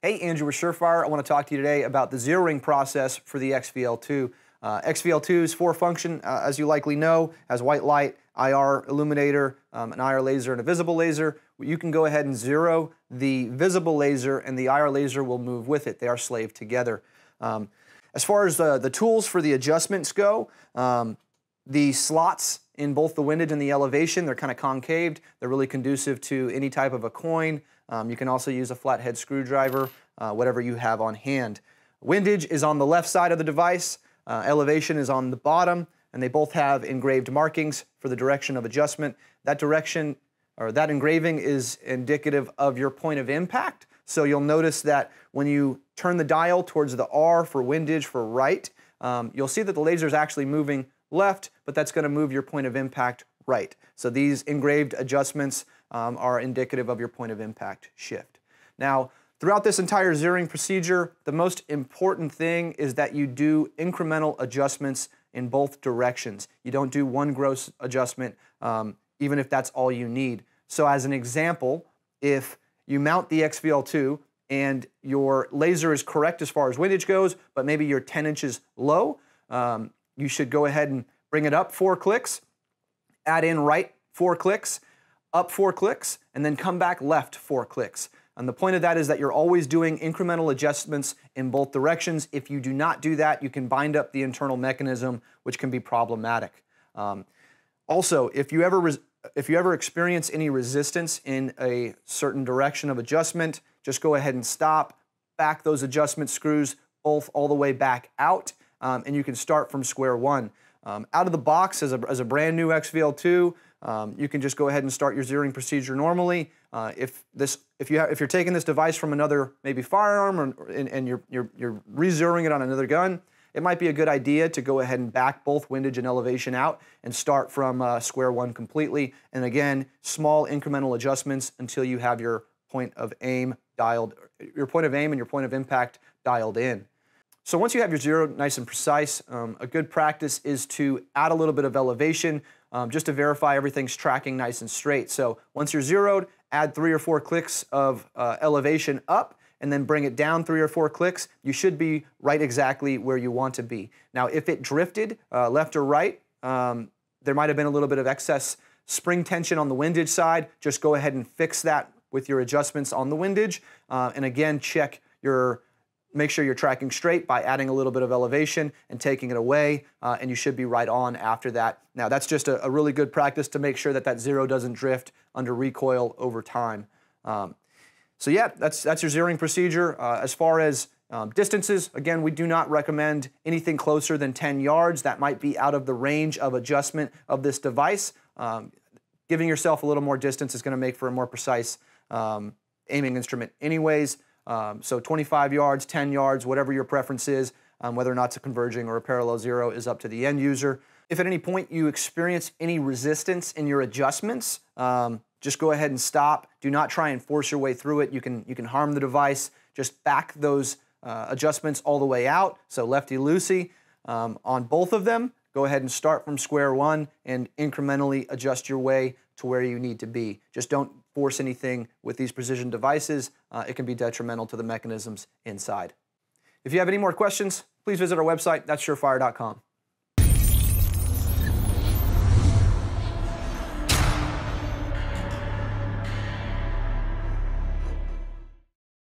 Hey, Andrew with SureFire. I want to talk to you today about the zeroing process for the XVL2. XVL2's four function, as you likely know, has white light, IR illuminator, an IR laser, and a visible laser. You can go ahead and zero the visible laser, and the IR laser will move with it. They are slaved together. As far as the tools for the adjustments go, the slots in both the windage and the elevation, they're kind of concaved. They're really conducive to any type of a coin. You can also use a flathead screwdriver, whatever you have on hand. Windage is on the left side of the device, elevation is on the bottom, and they both have engraved markings for the direction of adjustment. That direction, or that engraving, is indicative of your point of impact. So you'll notice that when you turn the dial towards the R for windage for right, you'll see that the laser is actually moving left, but that's going to move your point of impact right. So these engraved adjustments are indicative of your point of impact shift. Now, throughout this entire zeroing procedure, the most important thing is that you do incremental adjustments in both directions. You don't do one gross adjustment, even if that's all you need. So as an example, if you mount the XVL2 and your laser is correct as far as windage goes, but maybe you're 10 inches low, you should go ahead and bring it up 4 clicks, add in right 4 clicks, up 4 clicks, and then come back left 4 clicks. And the point of that is that you're always doing incremental adjustments in both directions. If you do not do that, you can bind up the internal mechanism, which can be problematic. Also, if you ever experience any resistance in a certain direction of adjustment, just go ahead and stop, back those adjustment screws both all the way back out, and you can start from square one. Out of the box as a brand new XVL2, you can just go ahead and start your zeroing procedure normally. If you're taking this device from another maybe firearm and you're re-zeroing it on another gun, it might be a good idea to go ahead and back both windage and elevation out and start from square one completely. And again, small incremental adjustments until you have your point of aim dialed, your point of aim and your point of impact dialed in. So once you have your zero nice and precise, a good practice is to add a little bit of elevation just to verify everything's tracking nice and straight. So once you're zeroed, add 3 or 4 clicks of elevation up and then bring it down 3 or 4 clicks. You should be right exactly where you want to be. Now if it drifted left or right, there might have been a little bit of excess spring tension on the windage side. Just go ahead and fix that with your adjustments on the windage. And again, make sure you're tracking straight by adding a little bit of elevation and taking it away, and you should be right on after that. Now that's just a really good practice to make sure that that zero doesn't drift under recoil over time. So yeah, that's your zeroing procedure. As far as distances, again, we do not recommend anything closer than 10 yards. That might be out of the range of adjustment of this device. Giving yourself a little more distance is going to make for a more precise aiming instrument anyways. So 25 yards, 10 yards, whatever your preference is, whether or not it's a converging or a parallel zero is up to the end user. If at any point you experience any resistance in your adjustments, just go ahead and stop. Do not try and force your way through it. You can harm the device. Just back those adjustments all the way out. So lefty-loosey on both of them. Go ahead and start from square one and incrementally adjust your way to where you need to be. Just don't force anything with these precision devices. It can be detrimental to the mechanisms inside. If you have any more questions, please visit our website. That's surefire.com.